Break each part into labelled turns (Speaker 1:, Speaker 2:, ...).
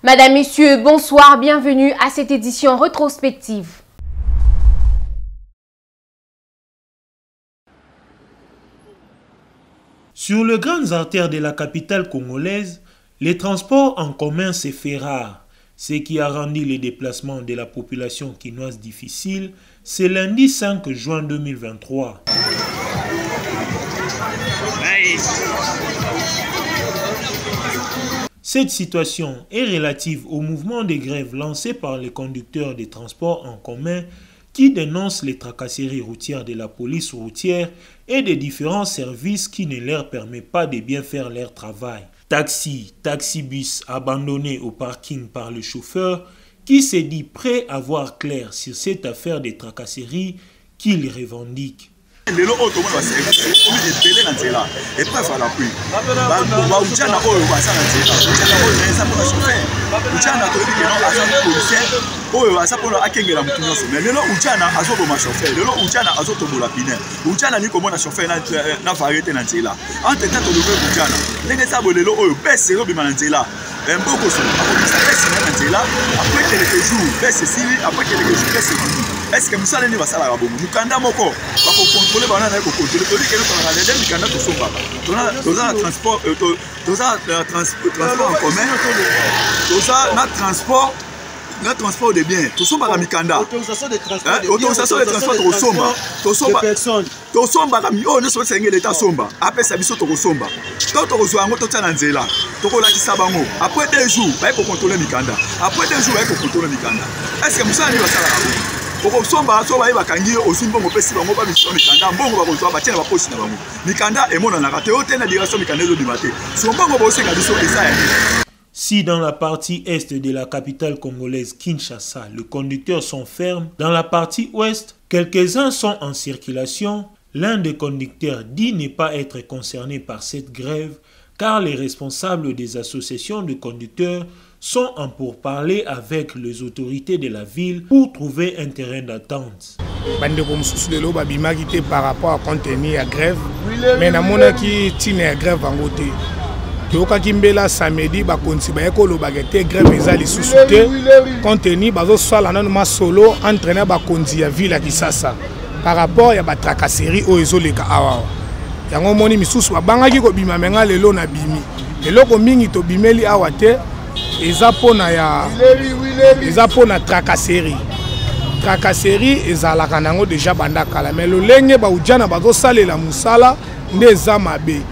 Speaker 1: Madame, Messieurs, bonsoir, bienvenue à cette édition rétrospective.
Speaker 2: Sur les grandes artères de la capitale congolaise, les transports en commun se fait rare, ce qui a rendu les déplacements de la population quinoise difficiles. C'est lundi 5 juin 2023. Cette situation est relative au mouvement de grève lancé par les conducteurs des transports en commun qui dénoncent les tracasseries routières de la police routière et des différents services qui ne leur permettent pas de bien faire leur travail. Taxi-bus abandonnés au parking par le chauffeur qui se dit prêt à voir clair sur cette affaire de tracasseries qu'il revendique.
Speaker 3: Lelo oto mwa service omi ebele na nzela et pas à l'appui ba ujana oyo basa na nzela ujana oyo eza pour chauffeur ujana to dit que non agent policier oyo asa pour akengela mutu nyonso mais lelo ujana azoboma chauffeur lelo ujana azotobola pine ujana ni komona chauffeur na variété na nzela entre temps to lever ujana ndenge sabo lelo oyo pese robima na nzela mboko so akomisa pese na nzela après quelques jours pese sili après quelques jours pese fini. Est-ce que nous allons nous faire la boum? Nous candons moko, va contrôler banana et contrôler. Tout dit que nous sommes dans les deux candons tout somba. Tout ça transport, tout ça transport en commun. Tout ça notre transport de biens. Tout somba la mikanda. Autorisation de transport tout somba. Tout somba. Tout somba la mi. Oh nous sommes sengé l'état somba. Après ça biso tout somba. Tout reçoit un autre tchananzela. Tout la kisabango. Après 2 jours, va pour contrôler mikanda. Après 2 jours, va pour contrôler mikanda. Est-ce que nous allons nous faire la boum? Somba so ba bakangi aussi mbongo pesi bango ba biso mikanda mbongo ba kozwa ba tiena ba posi na bango mikanda emona na raté ote na direction mikanda zo dimate so mbongo ba osenga biso esa ya.
Speaker 2: Si dans la partie est de la capitale congolaise Kinshasa, les conducteurs sont fermes, dans la partie ouest, quelques-uns sont en circulation. L'un des conducteurs dit ne pas être concerné par cette grève car les responsables des associations de conducteurs sont en pourparlers avec les autorités de la ville pour trouver un terrain d'attente.
Speaker 4: Par rapport à contenir la grève, mais na mona ki tine la grève en côté. Toka kimbela samedi ba konti ba ekolo bagete grève ezali susute contenir bazo sala na ma solo entraîner ba konti ya ville ki sasa par rapport ya ba tracasserie o ezoleka awa. Yango moni misusu babangaki ko bima menga lelo na bimi. Eloko mingi to bimeli awa te. Eza pona tracasserie. Tracasserie ezalaka nango déjà banda kala mais lolenge ba ujana bazo salela musala nde eza mabe.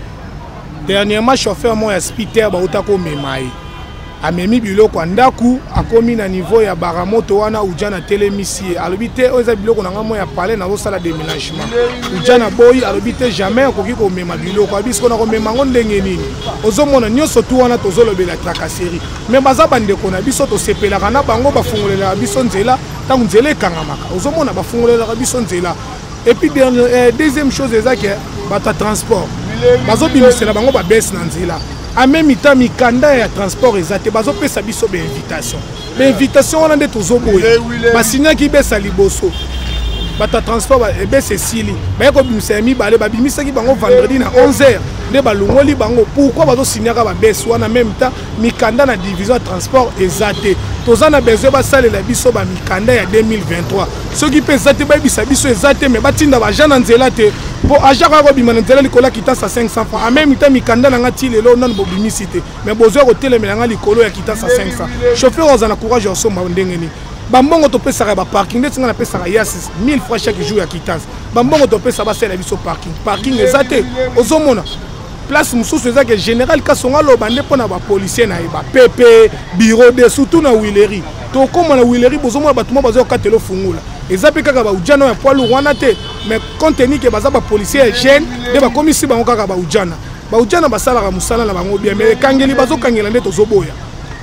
Speaker 4: Dernièrement chauffeur mo ya spiter ba utako memaye. Amemi biloko ndaku akomi na niveau ya baramoto wana ujana telemisi alobite oza biloko nanga mo ya parler na sala déménagement. Ujana boy alobite jamais okoki ko mema biloko abisko na ko mema ngo ndenge nini. Ozomona nyonso tu wana tozolobela tracasserie. Mais baza bande ko na biso to sepelaka na bango bafungolela biso nzela tangu nzela ekangamaka. Ozomona bafungolela biso nzela. Et puis deuxième chose ezaki bata transport. Bazo bimisela bango ba baisse na nzela. En même temps, mikanda ya transport ezate bazo pesa biso be invitation. Be invitation wana nde tozoboya. Basinya ki besa liboso. Bata transport ebe Cécile. Ba ko bimisa mibale ba bimisa ki bango vendredi na 11h. Nde balongoli bango pourquoi bazo signaka ba besa wana même temps mikanda na division transport ezate. Tozana besoin ba salela biso ba mikanda ya 2023. Ceux qui pesa te ba bisa biso ezate mais batinda ba jana nzela te. Pour agir ko bima nzela likola kitasa 500 francs. En même temps mikanda na ngati lelo non bo bimisité. Mais besoin ko telemela nga likolo ya kitasa 500. Chauffeur ozana courage au somba ndengeni. Bambongo to pesa ba parking ndetinga na pesa ya 1000 francs chaque jour ya kitasa. Bambongo to pesa ba sela biso parking ezate. Ozomona place mususu ezake général kasonga lo bande pona ba policier na ba PP bureau de surtout na Willery to comme na Willery bozomona batuma bazo katelo fungula ezape kaka ba ujana ya poilu wana te mais contenu ke baza ba policier jeune de ba komisi bango kaka ba ujana basala ka musala na bango bien mais kangeli bazo kangela nde tozoboya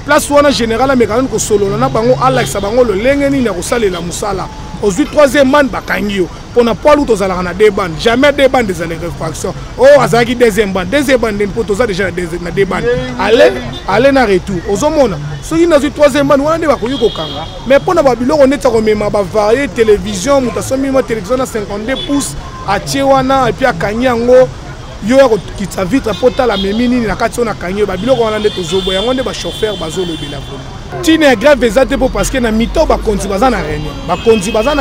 Speaker 4: place wana général amekana ko solo na bango Alex bango lo lengeni na ko salela musala aux 3e man bakangio pona poilu tozala na deux bandes jamais deux bandes des réfractions oh azaki deuxième bande pour toza déjà na deux bandes aller na retour ozomona soki na 3e bande wana nde bakoki kokanga mais pona ba biloko neta ko mema ba varié télévision mutasomi ma télévision na 52 pouces atie wana et puis akanyango yo ya kokitisa vitre mpo tala memi nini na kati oyo nakangi oyo babiloko wana nde tozoboya yango nde bachauffeur bazolobela vraimen ntina ya grève eza te mpo parceke na mito bakonzi baza na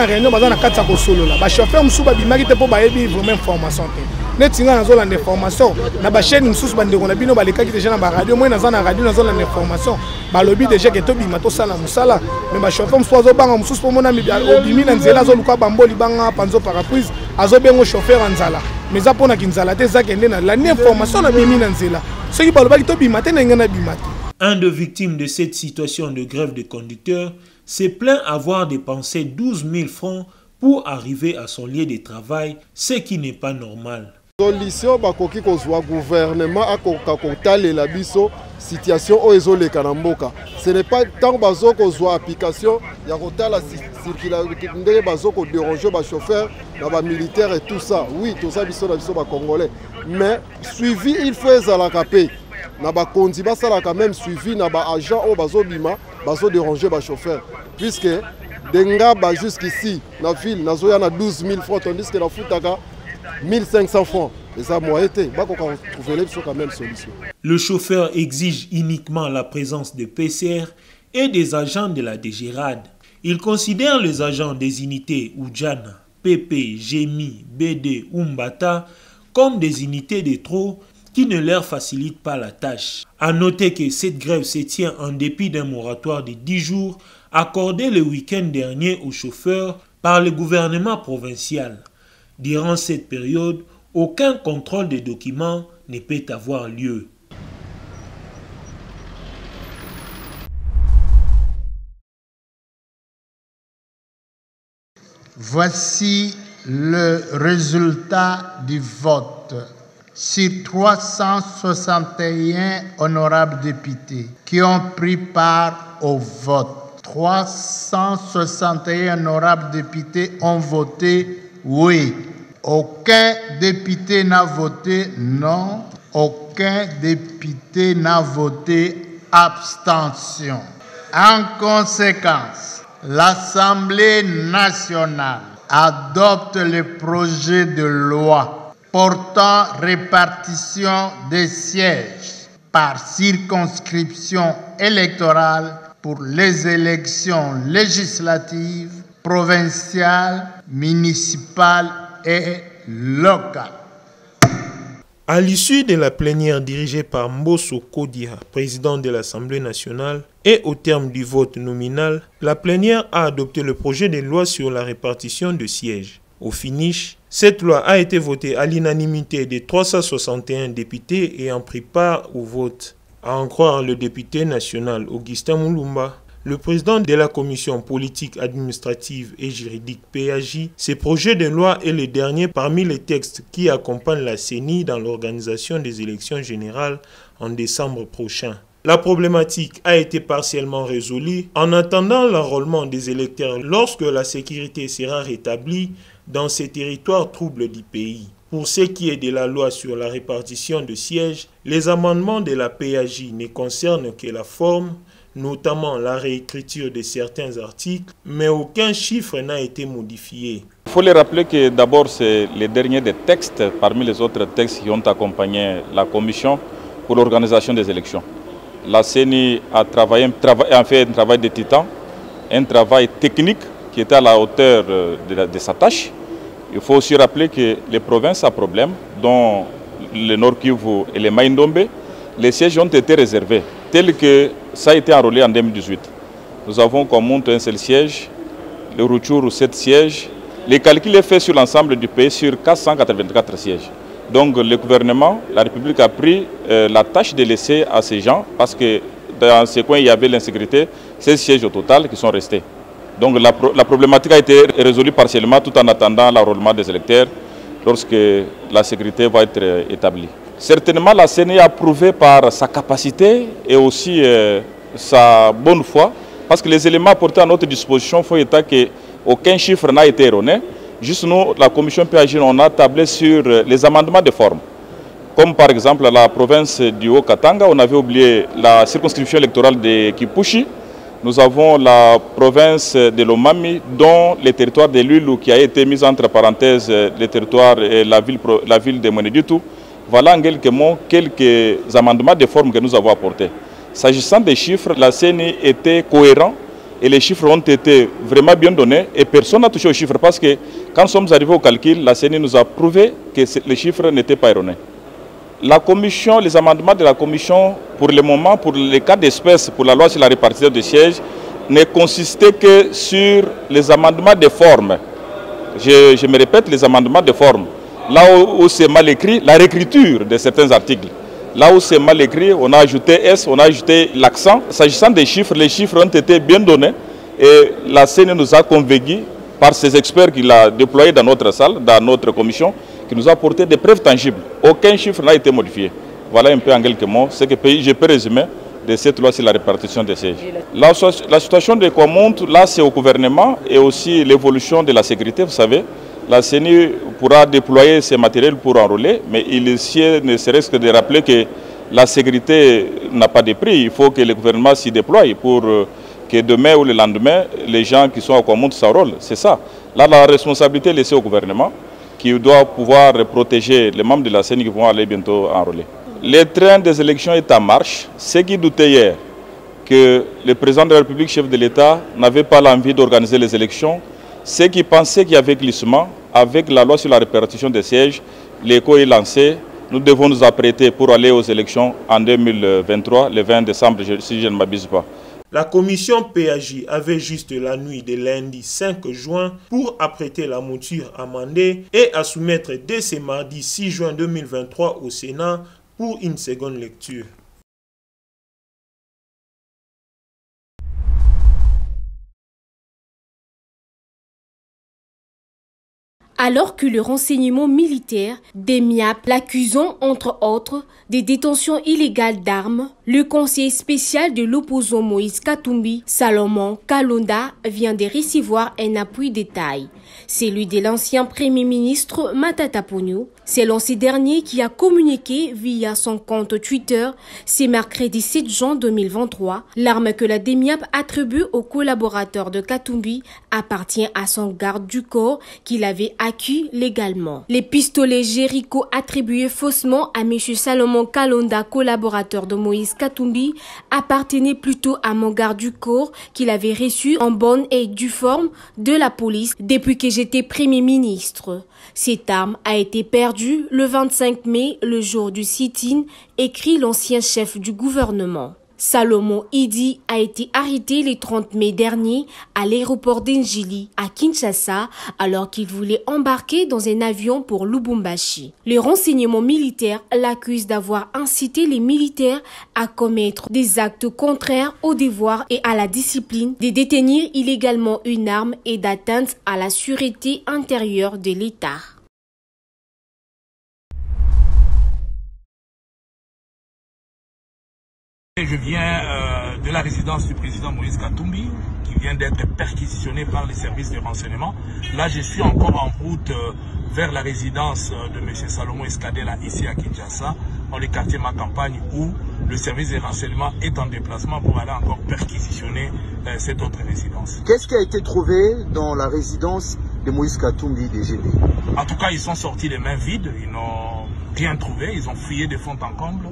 Speaker 4: réunion baza na kati ya kosolola bachauffeur mosusu babimaki te mpo bayebi vraiment information te neti nga nazolanda information na bachaîne mosusu bandeko na bino balekaki deja na baradio moi naza na radio nazolanda information balobi deja ke tobima tosala mosala me bachauffeur mosusu azobanga mosusu mpo mona obimi na nzela azoluka bamboli banga panzo paraprise azobengo chauffeur ya nzala mais eza mpo na kinzala te eza kende na lani information na bimi na nzela soki balobaki tobima te na nga na bima te.
Speaker 2: Un des victimes de cette situation de grève des conducteurs s'est plaint avoir dépensé 12 000 francs pour arriver à son lieu de travail, ce qui n'est pas normal.
Speaker 5: Solution bakoki kozwa gouvernement akoka kotalela biso situation oyo ezoleka na mboka. Ce n'est pas tant bazo kozwa application ya kotala circulation ndenge bazo ko déranger ba chauffeur na ba militaire et tout ça. Oui, tout ça biso na biso ba congolais. Mais suivi il faut ezalaka pe. Na ba kondi basala quand même suivi na ba agent o bazo bima bazo déranger ba chauffeur puisque denga ba jusqu'ici na ville nazo ya na 12 000 francs tandis que na futaka 1500 francs. Et ça m'a été. Quand même solution.
Speaker 2: Le chauffeur exige uniquement la présence de PCR et des agents de la DGRAD. Il considère les agents des unités Oudjana, PP, Gémi, BD, Umbata comme des unités de trop qui ne leur facilitent pas la tâche. À noter que cette grève se tient en dépit d'un moratoire de 10 jours accordé le week-end dernier aux chauffeurs par le gouvernement provincial. Durant cette période, aucun contrôle des documents ne peut avoir lieu.
Speaker 6: Voici le résultat du vote. Sur 361 honorables députés qui ont pris part au vote, 361 honorables députés ont voté oui. Aucun député n'a voté non. Aucun député n'a voté abstention. En conséquence, l'Assemblée nationale adopte le projet de loi portant répartition des sièges par circonscription électorale pour les élections législatives, provinciales, municipales et locales.
Speaker 2: À l'issue de la plénière dirigée par Mbosso Kodia, président de l'Assemblée nationale, et au terme du vote nominal, la plénière a adopté le projet de loi sur la répartition de sièges. Au finish, cette loi a été votée à l'unanimité de 361 députés ayant pris part au vote. À en croire le député national Augustin Mulumba, le président de la commission politique, administrative et juridique PAJ, ce projet de loi est le dernier parmi les textes qui accompagnent la CENI dans l'organisation des élections générales en décembre prochain. La problématique a été partiellement résolue en attendant l'enrôlement des électeurs lorsque la sécurité sera rétablie dans ces territoires troubles du pays. Pour ce qui est de la loi sur la répartition de sièges, les amendements de la PAJ ne concernent que la forme, notamment la réécriture de certains articles, mais aucun chiffre n'a été modifié.
Speaker 7: Il faut les rappeler que d'abord c'est le dernier des textes parmi les autres textes qui ont accompagné la commission pour l'organisation des élections. La CENI a fait un travail de titan, un travail technique qui était à la hauteur de sa tâche. Il faut aussi rappeler que les provinces à problème, dont le Nord Kivu et les Maïndombe, les sièges ont été réservés, tel que ça a été enrôlé en 2018. Nous avons comme monte un seul siège, le Rutshuru 7 sièges. Les calculs est fait sur l'ensemble du pays sur 484 sièges. Donc le gouvernement, la République a pris la tâche de laisser à ces gens, parce que dans ces coins il y avait l'insécurité, 16 sièges au total qui sont restés. Donc la problématique a été résolue partiellement tout en attendant l'enrôlement des électeurs lorsque la sécurité va être établie. Certainement la CENI a prouvé par sa capacité et aussi sa bonne foi, parce que les éléments apportés à notre disposition font état qu'aucun chiffre n'a été erroné. Juste nous, la commission PAJ, on a tablé sur les amendements de forme. Comme par exemple la province du Haut-Katanga, on avait oublié la circonscription électorale de Kipushi. Nous avons la province de Lomami, dont le territoire de Lulu qui a été mis entre parenthèses, le territoire et la ville de Mweneditu. Voilà en quelques mots quelques amendements de forme que nous avons apportés. S'agissant des chiffres, la CENI était cohérent et les chiffres ont été vraiment bien donnés et personne n'a touché aux chiffres parce que quand nous sommes arrivés au calcul, la CENI nous a prouvé que les chiffres n'étaient pas erronés. La commission, les amendements de la commission, pour le moment, pour les cas d'espèce, pour la loi sur la répartition des sièges, ne consistaient que sur les amendements de forme. Je me répète, les amendements de forme. Là où c'est mal écrit, la réécriture de certains articles. Là où c'est mal écrit, on a ajouté S, on a ajouté l'accent. S'agissant des chiffres, les chiffres ont été bien donnés et la CENI nous a convaincu par ses experts qu'il a déployés dans notre salle, dans notre commission, qui nous a apporté des preuves tangibles. Aucun chiffre n'a été modifié. Voilà un peu en quelques mots ce que je peux résumer de cette loi sur la répartition des sièges. La situation de quoi monte, là c'est au gouvernement et aussi l'évolution de la sécurité, vous savez. La CENI pourra déployer ses matériels pour enrôler, mais il ne serait-ce que de rappeler que la sécurité n'a pas de prix. Il faut que le gouvernement s'y déploie pour que demain ou le lendemain, les gens qui sont à Kwamountou s'enrôlent. C'est ça. Là, la responsabilité est laissée au gouvernement qui doit pouvoir protéger les membres de la CENI qui vont aller bientôt enrôler. Le train des élections est en marche. Ceux qui doutaient hier que le président de la République, chef de l'État, n'avait pas l'envie d'organiser les élections, ceux qui pensaient qu'il y avait glissement, avec la loi sur la répartition des sièges, l'écho est lancé. Nous devons nous apprêter pour aller aux élections en 2023, le 20 décembre, si je ne m'abuse pas.
Speaker 2: La commission PAJ avait juste la nuit de lundi 5 juin pour apprêter la mouture amendée et à soumettre dès ce mardi 6 juin 2023 au Sénat pour une seconde lecture.
Speaker 1: Alors que le renseignement militaire DEMIAP l'accusant entre autres des détentions illégales d'armes, le conseiller spécial de l'opposant Moïse Katumbi, Salomon Kalonda, vient de recevoir un appui de taille. Celui de l'ancien Premier ministre Matata Ponyo. Selon ce dernier qui a communiqué via son compte Twitter, c'est mercredi 7 juin 2023, l'arme que la DEMIAP attribue au collaborateur de Katumbi appartient à son garde du corps qu'il avait acquis légalement. Les pistolets Jericho attribués faussement à M. Salomon Kalonda, collaborateur de Moïse Katumbi, appartenaient plutôt à mon garde du corps qu'il avait reçu en bonne et due forme de la police depuis que j'étais Premier ministre. Cette arme a été perdue le 25 mai, le jour du sit-in, écrit l'ancien chef du gouvernement. Salomon Idi a été arrêté le 30 mai dernier à l'aéroport d'Njili, à Kinshasa, alors qu'il voulait embarquer dans un avion pour Lubumbashi. Le renseignement militaire l'accuse d'avoir incité les militaires à commettre des actes contraires au devoir et à la discipline, de détenir illégalement une arme et d'atteinte à la sûreté intérieure de l'État.
Speaker 8: Je viens de la résidence du président Moïse Katumbi, qui vient d'être perquisitionné par les services de renseignement. Là, je suis encore en route vers la résidence de M. Salomon Escadela, ici à Kinshasa, dans le quartier Ma Campagne, où le service de renseignement est en déplacement pour aller encore perquisitionner cette autre résidence.
Speaker 9: Qu'est-ce qui a été trouvé dans la résidence de Moïse Katumbi DGB?
Speaker 8: En tout cas, ils sont sortis les mains vides, ils n'ont rien trouvé, ils ont fouillé de fond en comble.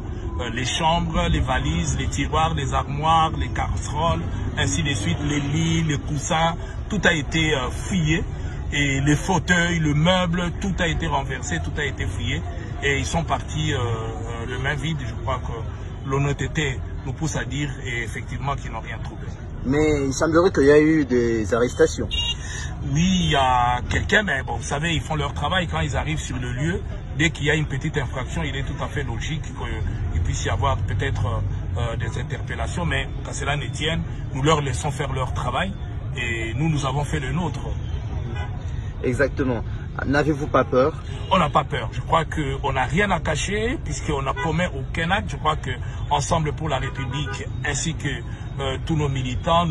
Speaker 8: Les chambres, les valises, les tiroirs, les armoires, les casseroles, ainsi de suite, les lits, les coussins, tout a été fouillé. Et les fauteuils, le meuble, tout a été renversé, tout a été fouillé. Et ils sont partis les mains vides. Je crois que l'honnêteté nous pousse à dire effectivement qu'ils n'ont rien trouvé.
Speaker 9: Mais il semblerait qu'il y a eu des arrestations.
Speaker 8: Oui, il y a quelqu'un, mais bon, vous savez, ils font leur travail quand ils arrivent sur le lieu. Dès qu'il y a une petite infraction, il est tout à fait logique qu'il puisse y avoir peut-être des interpellations, mais qu'à cela ne tienne, nous leur laissons faire leur travail et nous avons fait le nôtre.
Speaker 9: Exactement. N'avez-vous pas peur?
Speaker 8: On n'a pas peur. Je crois qu'on n'a rien à cacher puisqu'on n'a commis aucun acte. Je crois qu'Ensemble pour la République ainsi que tous nos militants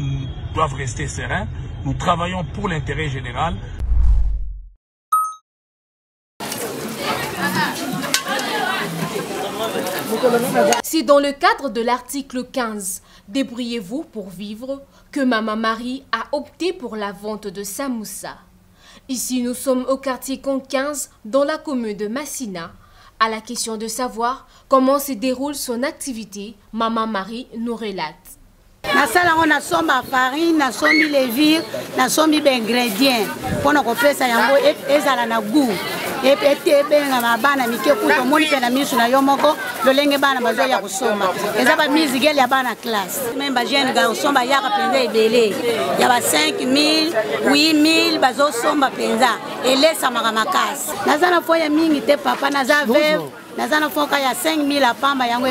Speaker 8: doivent rester sereins. Nous travaillons pour l'intérêt général.
Speaker 1: C'est dans le cadre de l'article 15 « Débrouillez-vous pour vivre » que Maman Marie a opté pour la vente de sa moussa. Ici, nous sommes au quartier Conte 15, dans la commune de Massina, À la question de savoir comment se déroule son activité, Maman Marie nous relate.
Speaker 10: Nasala on a somba farine, na sombi levure, na sombi ingrédients. Pour nous ça yango ezala na goût. Et benga mabana mike kuto moni pe na misu na yomoko lolenge bana bazo ya kusoma. Eza ba mizigeli ya bana classe. Même ba jeune ga somba ya ka penza ebele. Ya ba 5000, 8000 bazo somba penza. Elesa makasi. Nazana foya mingi te papa naza veuve. Nazana foka ya 5000 apamba yango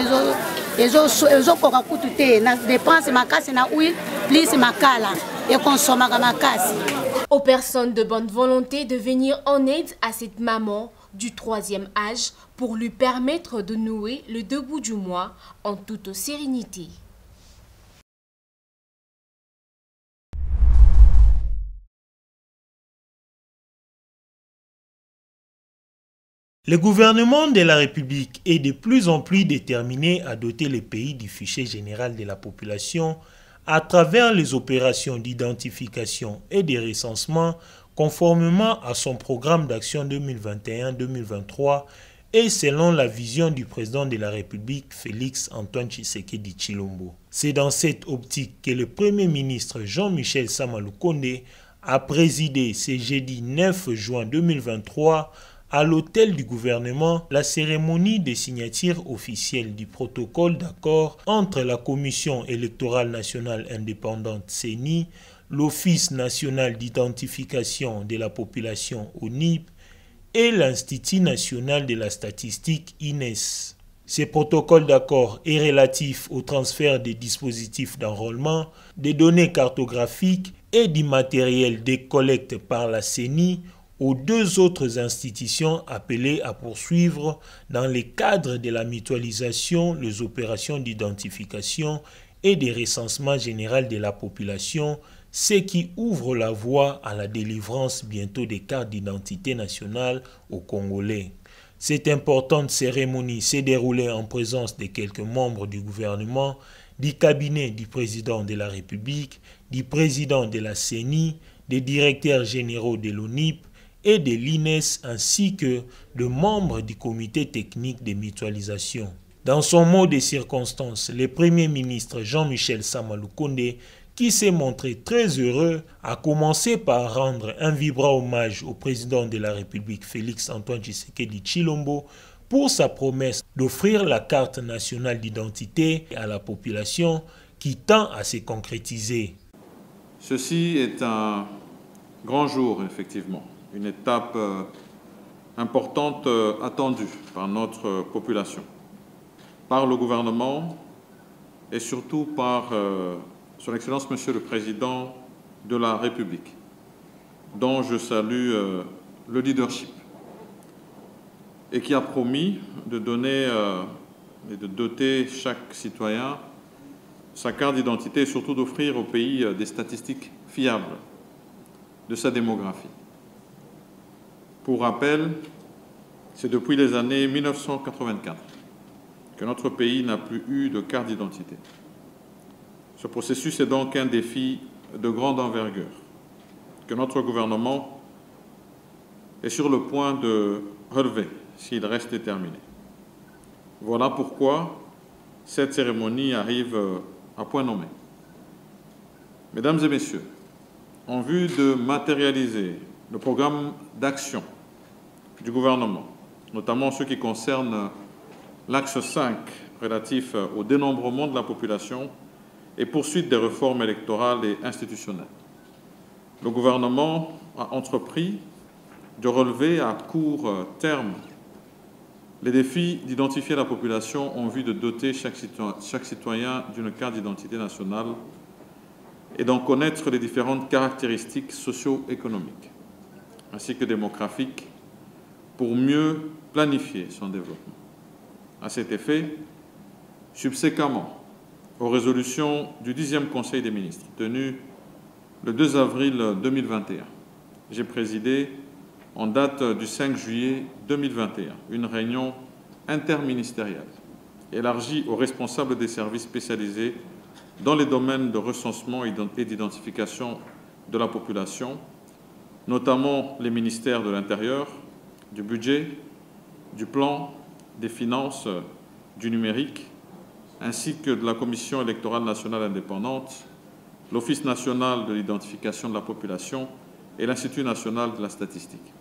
Speaker 10: ezo koka kutu te na dépense makasi na huile plus makala et consomme makasi.
Speaker 1: Aux personnes de bonne volonté de venir en aide à cette maman du 3e âge pour lui permettre de nouer le debout du mois en toute sérénité.
Speaker 2: Le gouvernement de la République est de plus en plus déterminé à doter le pays du fichier général de la population à travers les opérations d'identification et de recensement conformément à son programme d'action 2021-2023 et selon la vision du président de la République Félix Antoine Tshisekedi Tshilombo. C'est dans cette optique que le Premier ministre Jean-Michel Sama Lukonde a présidé ce jeudi 9 juin 2023 à l'hôtel du gouvernement la cérémonie de signature officielle du protocole d'accord entre la Commission électorale nationale indépendante CENI, l'Office national d'identification de la population ONIP et l'Institut national de la statistique INES. Ce protocole d'accord est relatif au transfert des dispositifs d'enrôlement, des données cartographiques et du matériel de collecte par la CENI aux deux autres institutions appelées à poursuivre dans le cadre de la mutualisation les opérations d'identification et de recensement général de la population, ce qui ouvre la voie à la délivrance bientôt des cartes d'identité nationale aux Congolais. Cette importante cérémonie s'est déroulée en présence de quelques membres du gouvernement, du cabinet du président de la République, du président de la CENI, des directeurs généraux de l'ONIP, et de l'INES ainsi que de membres du comité technique de mutualisation. Dans son mot de circonstance, le Premier ministre Jean-Michel Sama Lukonde, qui s'est montré très heureux, a commencé par rendre un vibrant hommage au président de la République Félix Antoine Tshisekedi Tshilombo pour sa promesse d'offrir la carte nationale d'identité à la population qui tend à se concrétiser.
Speaker 11: Ceci est un grand jour, effectivement. Une étape importante attendue par notre population, par le gouvernement et surtout par son Excellence Monsieur le Président de la République, dont je salue le leadership et qui a promis de donner et de doter chaque citoyen sa carte d'identité et surtout d'offrir au pays des statistiques fiables de sa démographie. Pour rappel, c'est depuis les années 1984 que notre pays n'a plus eu de carte d'identité. Ce processus est donc un défi de grande envergure que notre gouvernement est sur le point de relever s'il reste déterminé. Voilà pourquoi cette cérémonie arrive à point nommé. Mesdames et messieurs, en vue de matérialiser le programme d'action du gouvernement, notamment ce qui concerne l'axe 5 relatif au dénombrement de la population et poursuite des réformes électorales et institutionnelles. Le gouvernement a entrepris de relever à court terme les défis d'identifier la population en vue de doter chaque citoyen d'une carte d'identité nationale et d'en connaître les différentes caractéristiques socio-économiques ainsi que démographiques pour mieux planifier son développement. À cet effet, subséquemment aux résolutions du 10e Conseil des ministres tenu le 2 avril 2021, j'ai présidé en date du 5 juillet 2021 une réunion interministérielle élargie aux responsables des services spécialisés dans les domaines de recensement et d'identification de la population, notamment les ministères de l'Intérieur, du Budget, du Plan, des finances, du numérique, ainsi que de la Commission électorale nationale indépendante, l'Office national de l'identification de la population et l'Institut national de la statistique.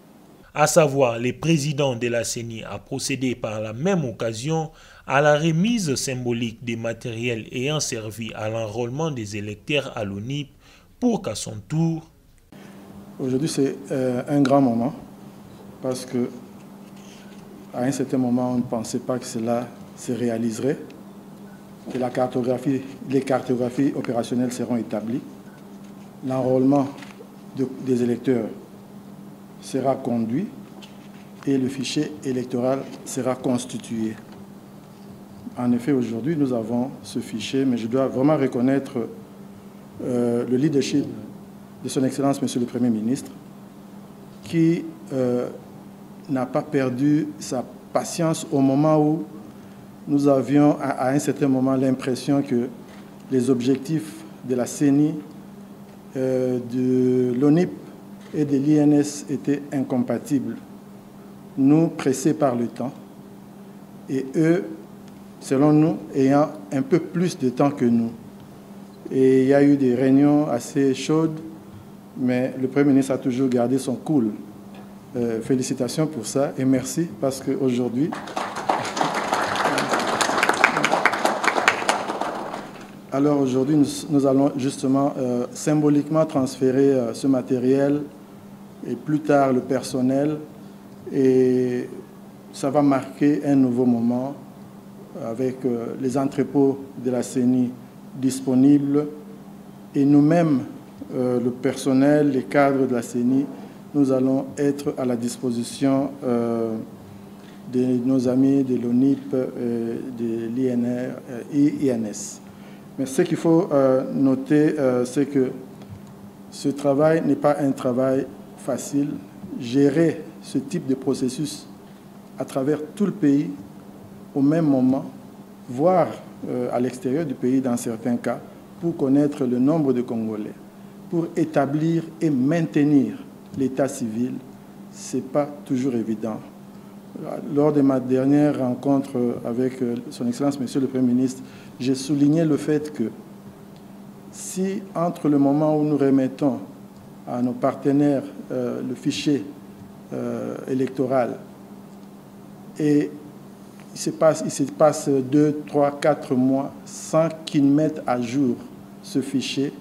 Speaker 2: À savoir, le président de la CENI a procédé par la même occasion à la remise symbolique des matériels ayant servi à l'enrôlement des électeurs à l'ONIP pour qu'à son tour...
Speaker 12: Aujourd'hui, c'est un grand moment parce que à un certain moment, on ne pensait pas que cela se réaliserait, que les cartographies opérationnelles seront établies, l'enrôlement des électeurs sera conduit et le fichier électoral sera constitué. En effet, aujourd'hui, nous avons ce fichier, mais je dois vraiment reconnaître le leadership de son Excellence, Monsieur le Premier ministre, qui n'a pas perdu sa patience au moment où nous avions à un certain moment l'impression que les objectifs de la CENI, de l'ONIP et de l'INS étaient incompatibles. Nous, pressés par le temps, et eux, selon nous, ayant un peu plus de temps que nous. Et il y a eu des réunions assez chaudes, mais le Premier ministre a toujours gardé son cool. Félicitations pour ça et merci parce qu'aujourd'hui, nous allons justement symboliquement transférer ce matériel et plus tard le personnel et ça va marquer un nouveau moment avec les entrepôts de la CENI disponibles et nous-mêmes, le personnel, les cadres de la CENI, nous allons être à la disposition de nos amis de l'ONIP, de l'INR et INS. Mais ce qu'il faut noter, c'est que ce travail n'est pas un travail facile. Gérer ce type de processus à travers tout le pays au même moment, voire à l'extérieur du pays dans certains cas, pour connaître le nombre de Congolais, pour établir et maintenir l'état civil, ce n'est pas toujours évident. Lors de ma dernière rencontre avec son Excellence, Monsieur le Premier ministre, j'ai souligné le fait que si entre le moment où nous remettons à nos partenaires le fichier électoral et il se passe 2, 3, 4 mois sans qu'ils mettent à jour ce fichier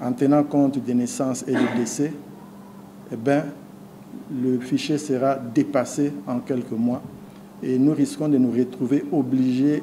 Speaker 12: en tenant compte des naissances et des décès, eh bien, le fichier sera dépassé en quelques mois et nous risquons de nous retrouver obligés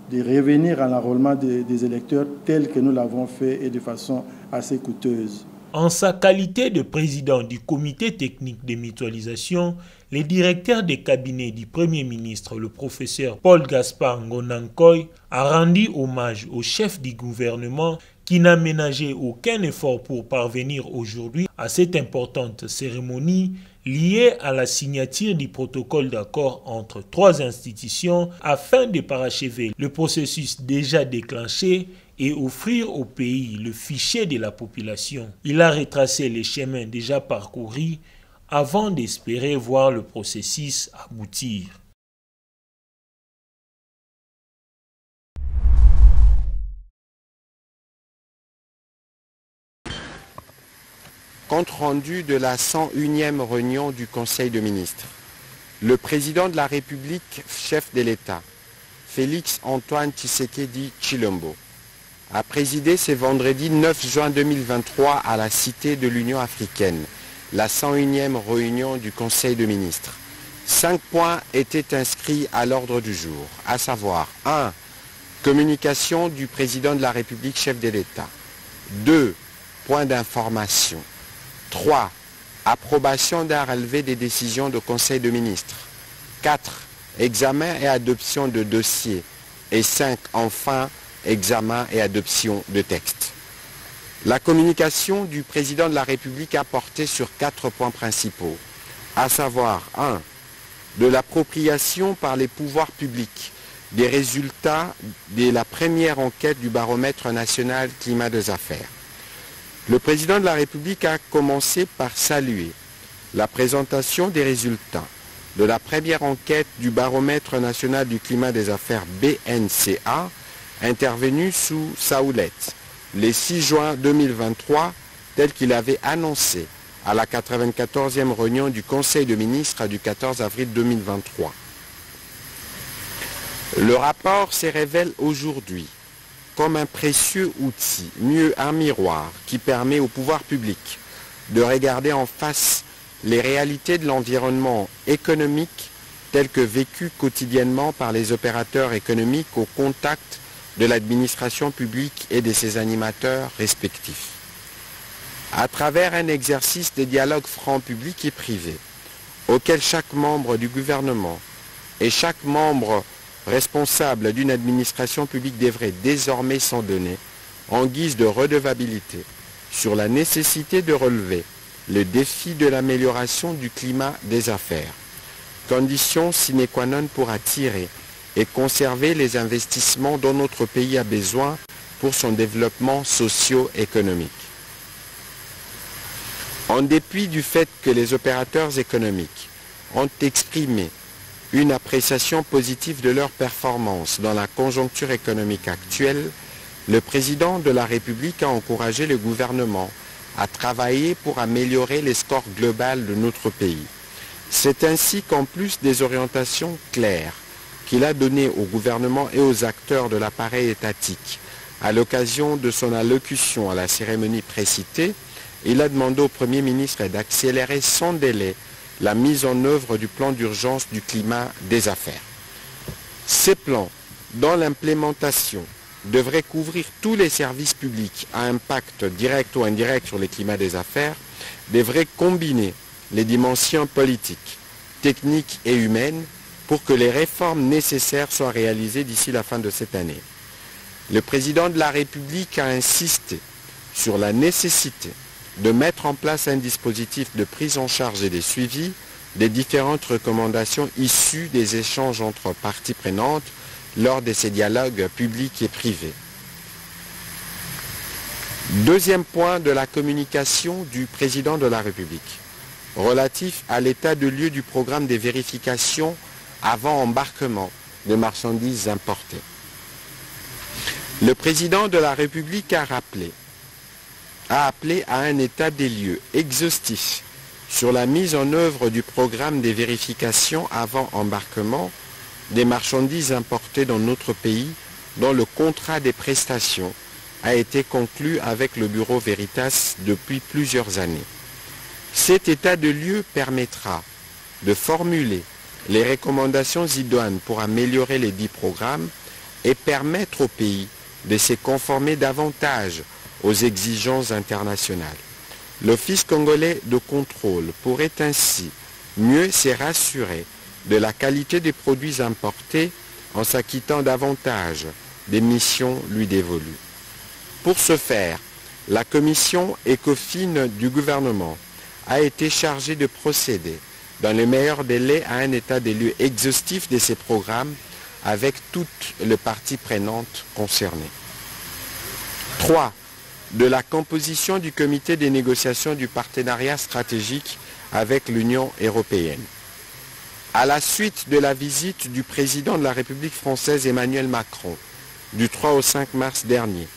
Speaker 12: de revenir à l'enrôlement des électeurs tel que nous l'avons fait et de façon assez coûteuse.
Speaker 2: En sa qualité de président du comité technique de mutualisation, le directeur des cabinets du Premier ministre, le professeur Paul Gaspard Ngonankoy, a rendu hommage au chef du gouvernement qui n'a ménagé aucun effort pour parvenir aujourd'hui à cette importante cérémonie liée à la signature du protocole d'accord entre 3 institutions afin de parachever le processus déjà déclenché et offrir au pays le fichier de la population. Il a retracé les chemins déjà parcourus avant d'espérer voir le processus aboutir.
Speaker 13: Compte rendu de la 101e réunion du Conseil de ministres. Le président de la République, chef de l'État, Félix Antoine Tshisekedi Tshilombo, a présidé ce vendredi 9 juin 2023 à la Cité de l'Union africaine, la 101e réunion du Conseil de ministres. 5 points étaient inscrits à l'ordre du jour, à savoir 1. Communication du président de la République, chef de l'État. 2. Point d'information. 3. Approbation d'un relevé des décisions du Conseil de ministres. 4. Examen et adoption de dossiers. Et 5. Enfin, examen et adoption de textes. La communication du président de la République a porté sur 4 points principaux, à savoir 1. De l'appropriation par les pouvoirs publics des résultats de la première enquête du baromètre national climat des affaires. Le président de la République a commencé par saluer la présentation des résultats de la première enquête du baromètre national du climat des affaires BNCA, intervenue sous sa houlette le 6 juin 2023, tel qu'il avait annoncé à la 94e réunion du Conseil de ministres du 14 avril 2023. Le rapport se révèle aujourd'hui comme un précieux outil, mieux un miroir, qui permet au pouvoir public de regarder en face les réalités de l'environnement économique tel que vécu quotidiennement par les opérateurs économiques au contact de l'administration publique et de ses animateurs respectifs. À travers un exercice de dialogue franc public et privé, auquel chaque membre du gouvernement et chaque membre responsable d'une administration publique devrait désormais s'en donner en guise de redevabilité sur la nécessité de relever le défi de l'amélioration du climat des affaires, condition sine qua non pour attirer et conserver les investissements dont notre pays a besoin pour son développement socio-économique. En dépit du fait que les opérateurs économiques ont exprimé une appréciation positive de leur performance dans la conjoncture économique actuelle, le président de la République a encouragé le gouvernement à travailler pour améliorer les scores globaux de notre pays. C'est ainsi qu'en plus des orientations claires qu'il a données au gouvernement et aux acteurs de l'appareil étatique à l'occasion de son allocution à la cérémonie précitée, il a demandé au Premier ministre d'accélérer sans délai la mise en œuvre du plan d'urgence du climat des affaires. Ces plans, dont l'implémentation devrait couvrir tous les services publics à impact direct ou indirect sur le climat des affaires, devraient combiner les dimensions politiques, techniques et humaines pour que les réformes nécessaires soient réalisées d'ici la fin de cette année. Le président de la République a insisté sur la nécessité de mettre en place un dispositif de prise en charge et de suivi des différentes recommandations issues des échanges entre parties prenantes lors de ces dialogues publics et privés. Deuxième point de la communication du président de la République, relatif à l'état de lieu du programme des vérifications avant embarquement de marchandises importées. Le président de la République a appelé à un état des lieux exhaustif sur la mise en œuvre du programme des vérifications avant embarquement des marchandises importées dans notre pays dont le contrat des prestations a été conclu avec le Bureau Veritas depuis plusieurs années. Cet état de lieu permettra de formuler les recommandations idoines pour améliorer les dits programmes et permettre au pays de se conformer davantage aux exigences internationales. L'Office congolais de contrôle pourrait ainsi mieux se rassurer de la qualité des produits importés en s'acquittant davantage des missions lui dévolues. Pour ce faire, la commission ECOFIN du gouvernement a été chargée de procéder dans les meilleurs délais à un état des lieux exhaustif de ces programmes avec toutes les parties prenantes concernées. 3. De la composition du comité des négociations du partenariat stratégique avec l'Union européenne. À la suite de la visite du président de la République française Emmanuel Macron du 3 au 5 mars dernier,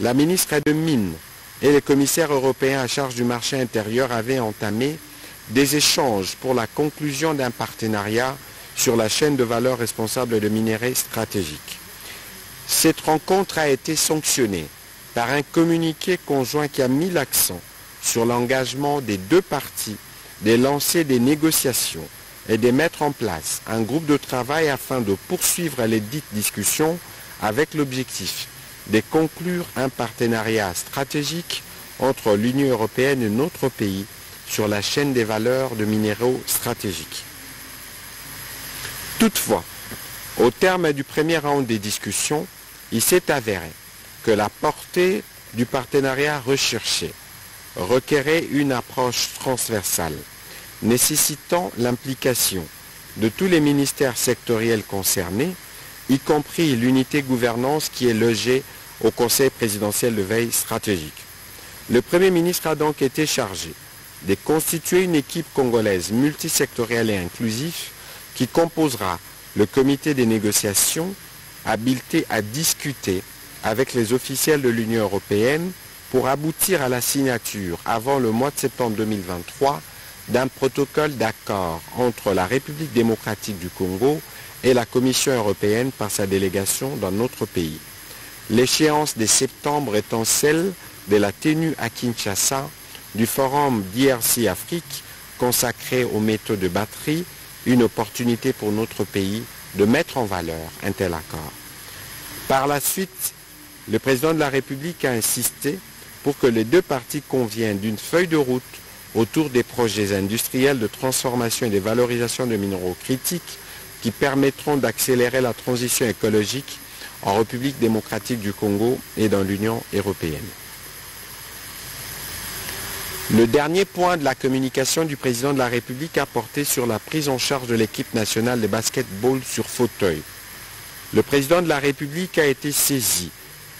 Speaker 13: la ministre de Mines et les commissaires européens à charge du marché intérieur avaient entamé des échanges pour la conclusion d'un partenariat sur la chaîne de valeur responsable de minerais stratégiques. Cette rencontre a été sanctionnée par un communiqué conjoint qui a mis l'accent sur l'engagement des deux parties de lancer des négociations et de mettre en place un groupe de travail afin de poursuivre les dites discussions avec l'objectif de conclure un partenariat stratégique entre l'Union européenne et notre pays sur la chaîne des valeurs de minéraux stratégiques. Toutefois, au terme du premier round des discussions, il s'est avéré que la portée du partenariat recherché requérait une approche transversale, nécessitant l'implication de tous les ministères sectoriels concernés, y compris l'unité gouvernance qui est logée au Conseil présidentiel de veille stratégique. Le Premier ministre a donc été chargé de constituer une équipe congolaise multisectorielle et inclusive qui composera le comité des négociations, habilité à discuter avec les officiels de l'Union européenne pour aboutir à la signature avant le mois de septembre 2023 d'un protocole d'accord entre la République démocratique du Congo et la Commission européenne par sa délégation dans notre pays. L'échéance de septembre étant celle de la tenue à Kinshasa du forum DRC Afrique consacré aux métaux de batterie, une opportunité pour notre pays de mettre en valeur un tel accord. Par la suite, le président de la République a insisté pour que les deux parties conviennent d'une feuille de route autour des projets industriels de transformation et de valorisation de minéraux critiques qui permettront d'accélérer la transition écologique en République démocratique du Congo et dans l'Union européenne. Le dernier point de la communication du président de la République a porté sur la prise en charge de l'équipe nationale de basketball sur fauteuil. Le président de la République a été saisi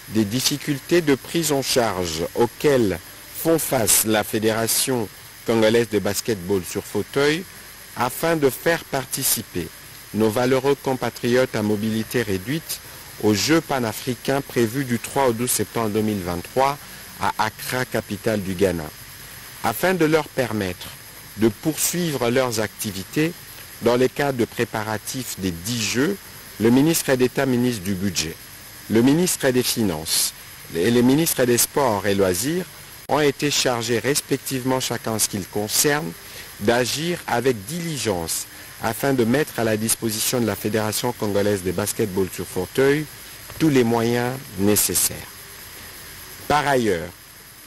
Speaker 13: des difficultés de prise en charge auxquelles font face la Fédération congolaise de basketball sur fauteuil afin de faire participer nos valeureux compatriotes à mobilité réduite aux Jeux panafricains prévus du 3 au 12 septembre 2023 à Accra, capitale du Ghana. Afin de leur permettre de poursuivre leurs activités dans le cadre de préparatifs des 10 Jeux, le ministre d'État, ministre du Budget, le ministre des Finances et les ministres des Sports et Loisirs ont été chargés respectivement, chacun en ce qui le concerne, d'agir avec diligence afin de mettre à la disposition de la Fédération congolaise de basketball sur fauteuil tous les moyens nécessaires. Par ailleurs,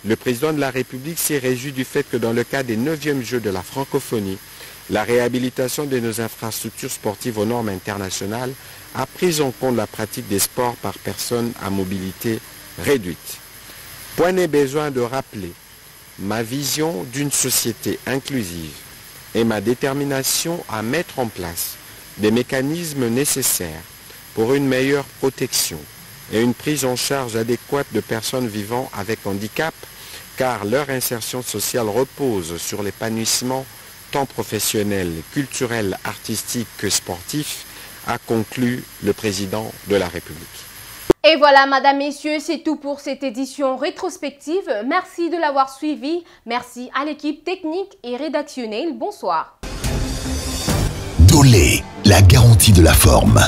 Speaker 13: le président de la République s'est réjoui du fait que dans le cadre des 9e Jeux de la francophonie, la réhabilitation de nos infrastructures sportives aux normes internationales a pris en compte la pratique des sports par personnes à mobilité réduite. Point n'est besoin de rappeler ma vision d'une société inclusive et ma détermination à mettre en place des mécanismes nécessaires pour une meilleure protection et une prise en charge adéquate de personnes vivant avec handicap, car leur insertion sociale repose sur l'épanouissement tant professionnel, culturel, artistique que sportif, a conclu le président de la République.
Speaker 1: Et voilà, madame, messieurs, c'est tout pour cette édition rétrospective. Merci de l'avoir suivi. Merci à l'équipe technique et rédactionnelle. Bonsoir.
Speaker 14: Dolé, la garantie de la forme.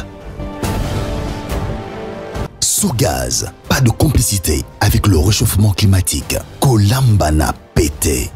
Speaker 14: Sogaz, pas de complicité avec le réchauffement climatique. Kolambana pété.